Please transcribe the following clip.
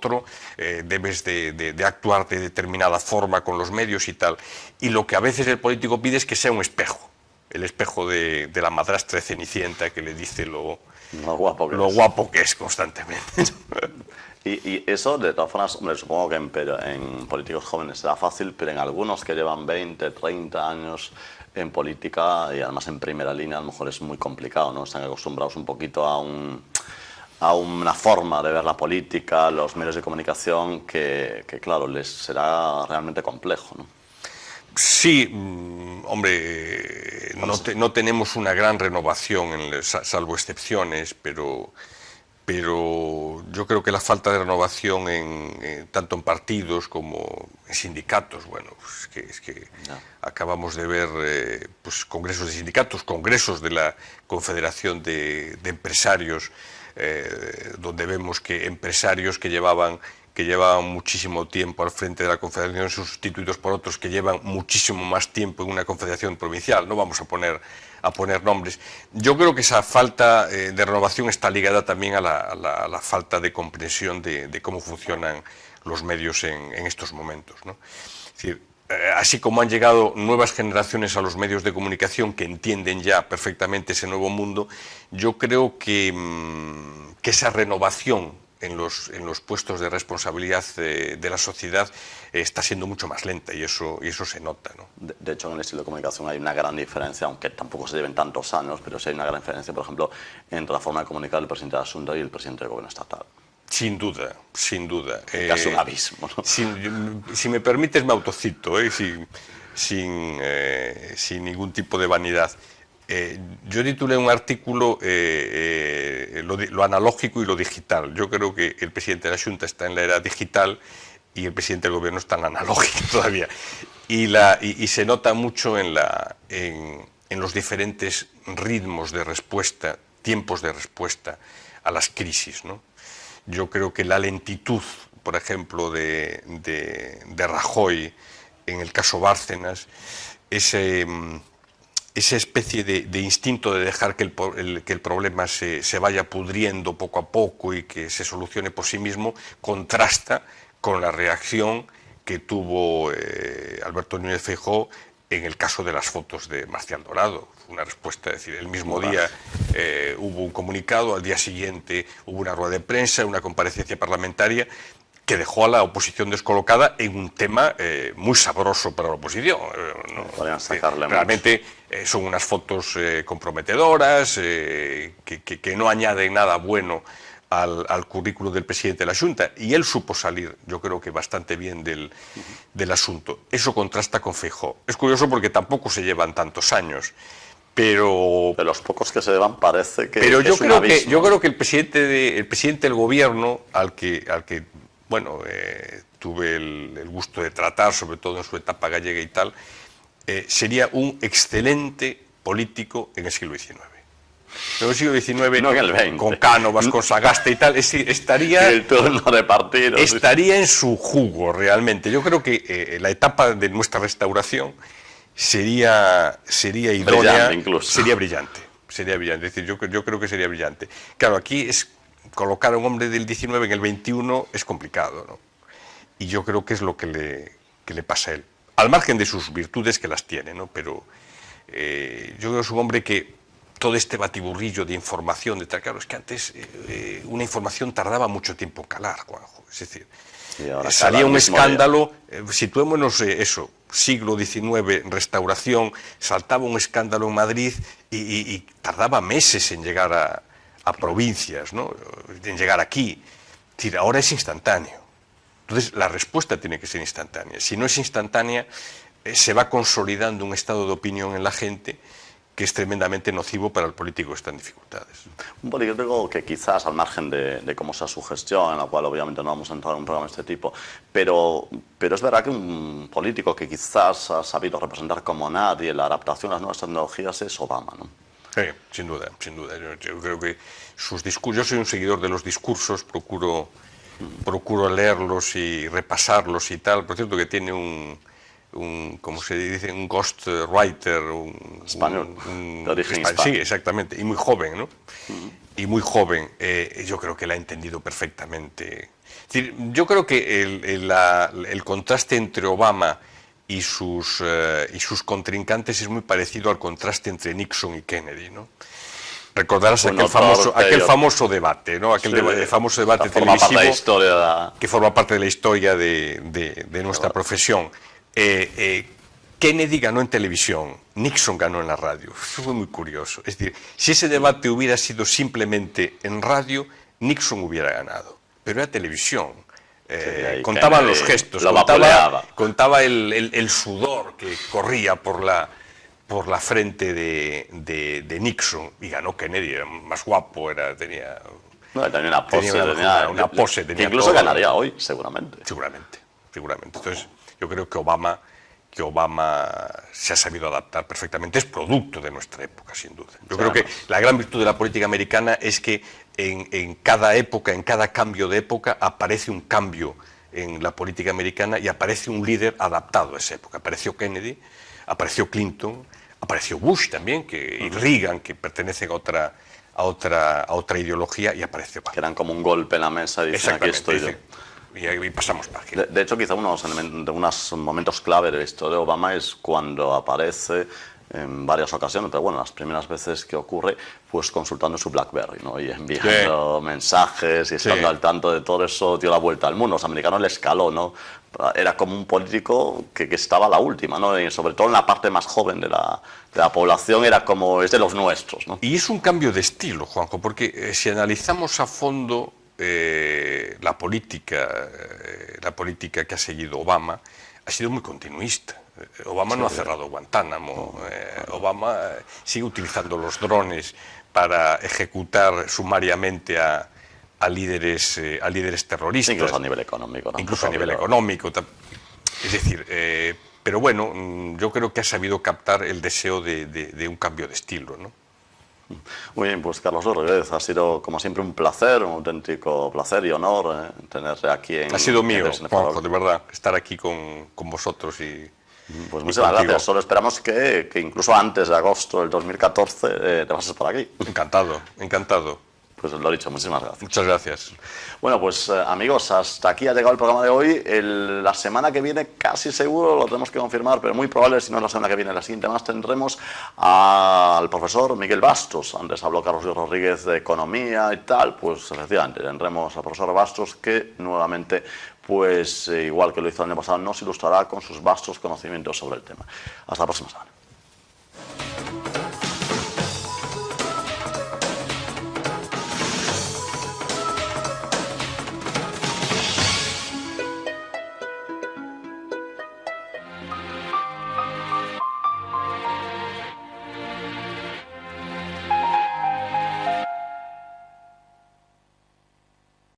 otro, debes de actuar de determinada forma con los medios y tal. Y lo que a veces el político pide es que sea un espejo, el espejo de la madrastra de Cenicienta que le dice lo guapo que es constantemente. Y eso, de todas formas, hombre, supongo que en políticos jóvenes será fácil, pero en algunos que llevan 20, 30 años en política y además en primera línea, a lo mejor es muy complicado, ¿no? Están acostumbrados un poquito a una forma de ver la política, los medios de comunicación, que claro, les será realmente complejo, ¿no? Sí, hombre, no tenemos una gran renovación, salvo excepciones, pero yo creo que la falta de renovación tanto en partidos como en sindicatos, bueno, pues es que acabamos de ver pues congresos de sindicatos, congresos de la Confederación de Empresarios, donde vemos que empresarios que llevaban muchísimo tiempo al frente de la Confederación son sustituidos por otros que llevan muchísimo más tiempo en una confederación provincial. No vamos a poner nombres. Yo creo que esa falta de renovación está ligada también a la falta de comprensión de cómo funcionan los medios en estos momentos, ¿no? Es decir, así como han llegado nuevas generaciones a los medios de comunicación que entienden ya perfectamente ese nuevo mundo, yo creo que esa renovación en los puestos de responsabilidad de la sociedad está siendo mucho más lenta y eso se nota, ¿no? De hecho, en el estilo de comunicación hay una gran diferencia, aunque tampoco se lleven tantos años, pero sí hay una gran diferencia, por ejemplo, entre la forma de comunicar del presidente de la Xunta y el presidente del gobierno estatal. Sin duda, sin duda. Casi un abismo, ¿no? Si me permites, me autocito, sin ningún tipo de vanidad. Yo titulé un artículo lo analógico y lo digital. Yo creo que el presidente de la Xunta está en la era digital y el presidente del gobierno está en la analógica todavía. Y se nota mucho en los diferentes ritmos de respuesta, tiempos de respuesta a las crisis, ¿no? Yo creo que la lentitud, por ejemplo, de Rajoy en el caso Bárcenas, esa especie de instinto de dejar que el problema se vaya pudriendo poco a poco y que se solucione por sí mismo, contrasta con la reacción que tuvo Alberto Núñez Feijóo en el caso de las fotos de Marcial Dorado. Fue una respuesta, es decir, el mismo día hubo un comunicado, al día siguiente hubo una rueda de prensa, una comparecencia parlamentaria que dejó a la oposición descolocada en un tema muy sabroso para la oposición. Realmente son unas fotos comprometedoras, que no añaden nada bueno al currículo del presidente de la Xunta, y él supo salir, yo creo que bastante bien del asunto. Eso contrasta con Feijóo. Es curioso porque tampoco se llevan tantos años, pero... De los pocos que se llevan parece que pero yo es un abismo. Yo creo que el presidente del gobierno, al que bueno, tuve el gusto de tratar, sobre todo en su etapa gallega y tal, sería un excelente político en el siglo XIX. En el siglo XIX, no en el XX. Con Cánovas, con Sagasta y tal, estaría... El turno de partido. Estaría en su jugo, realmente. Yo creo que la etapa de nuestra restauración sería idónea, brillante incluso. Sería brillante. Es decir, yo creo que sería brillante. Claro, aquí colocar a un hombre del 19 en el 21 es complicado, ¿no? Y yo creo que es lo que le pasa a él. Al margen de sus virtudes, que las tiene, ¿no? Pero yo creo que es un hombre que todo este batiburrillo de información, claro, es que antes una información tardaba mucho tiempo en calar, Juanjo. Es decir, salía un escándalo, situémonos siglo XIX, restauración, saltaba un escándalo en Madrid y tardaba meses en llegar a provincias, ¿no? En llegar aquí. Es decir, ahora es instantáneo. Entonces, la respuesta tiene que ser instantánea. Si no es instantánea, se va consolidando un estado de opinión en la gente que es tremendamente nocivo para el político que está en dificultades. Un político que quizás, al margen de cómo sea su gestión, en la cual obviamente no vamos a entrar en un programa de este tipo, pero es verdad que un político que quizás ha sabido representar como nadie la adaptación a las nuevas tecnologías es Obama, ¿no? Sí, sin duda, sin duda. Yo creo que sus discursos, yo soy un seguidor de los discursos, procuro leerlos y repasarlos y tal. Por cierto, que tiene como se dice, un ghostwriter, español, de origen hispano. Sí, exactamente, y muy joven, ¿no? y muy joven, yo creo que la ha entendido perfectamente. Es decir, yo creo que el contraste entre Obama y sus contrincantes es muy parecido al contraste entre Nixon y Kennedy, ¿no? Recordarás aquel famoso debate, ¿no? Famoso debate televisivo que forma parte de la historia de nuestra profesión. Kennedy ganó en televisión, Nixon ganó en la radio. Eso fue muy curioso. Es decir, si ese debate hubiera sido simplemente en radio, Nixon hubiera ganado. Pero era televisión. Contaban los gestos, contaba el sudor que corría por la frente de Nixon, y ganó Kennedy. Era más guapo, tenía una pose. Tenía incluso todo. Ganaría hoy, seguramente. Seguramente. Entonces, yo creo que Obama se ha sabido adaptar perfectamente. Es producto de nuestra época, sin duda. Yo creo que la gran virtud de la política americana es que en cada época, en cada cambio de época, aparece un cambio en la política americana y aparece un líder adaptado a esa época. Apareció Kennedy, apareció Clinton, apareció Bush también, y Reagan, que pertenecen a otra ideología, y apareció Obama. Que eran como un golpe en la mesa y dicen, aquí estoy yo. Y pasamos página. De hecho, quizá unos momentos clave de la historia de Obama es cuando aparece en varias ocasiones, pero bueno, las primeras veces que ocurre, pues consultando su BlackBerry, ¿no? Y enviando mensajes y estando al tanto de todo eso, dio la vuelta al mundo. Los americanos le escaló, ¿no? Era como un político que estaba a la última, ¿no? Y sobre todo en la parte más joven de la población, era como, es de los nuestros, ¿no? Y es un cambio de estilo, Juanjo, porque si analizamos a fondo la política que ha seguido Obama, ha sido muy continuista. Obama no ha cerrado Guantánamo. Obama sigue utilizando los drones para ejecutar sumariamente a líderes terroristas. Incluso a nivel económico. Incluso a nivel económico. Es decir, pero bueno, yo creo que ha sabido captar el deseo de un cambio de estilo, ¿no? Muy bien, pues Carlos Rodríguez, ha sido como siempre un placer, un auténtico placer y honor tenerte aquí en... Ha sido mío, Juanjo, de verdad, estar aquí con vosotros y... Pues muchas gracias, solo esperamos que incluso antes de agosto del 2014 te pases por aquí. Encantado, encantado. Pues lo dicho, muchísimas gracias. Muchas gracias. Bueno, pues amigos, hasta aquí ha llegado el programa de hoy. La semana que viene casi seguro, lo tenemos que confirmar, pero muy probable, si no es la semana que viene, la siguiente más, tendremos al profesor Miguel Bastos. Antes habló Carlos Rodríguez de economía y tal, pues efectivamente tendremos al profesor Bastos, que nuevamente, pues igual que lo hizo el año pasado, nos ilustrará con sus vastos conocimientos sobre el tema. Hasta la próxima semana.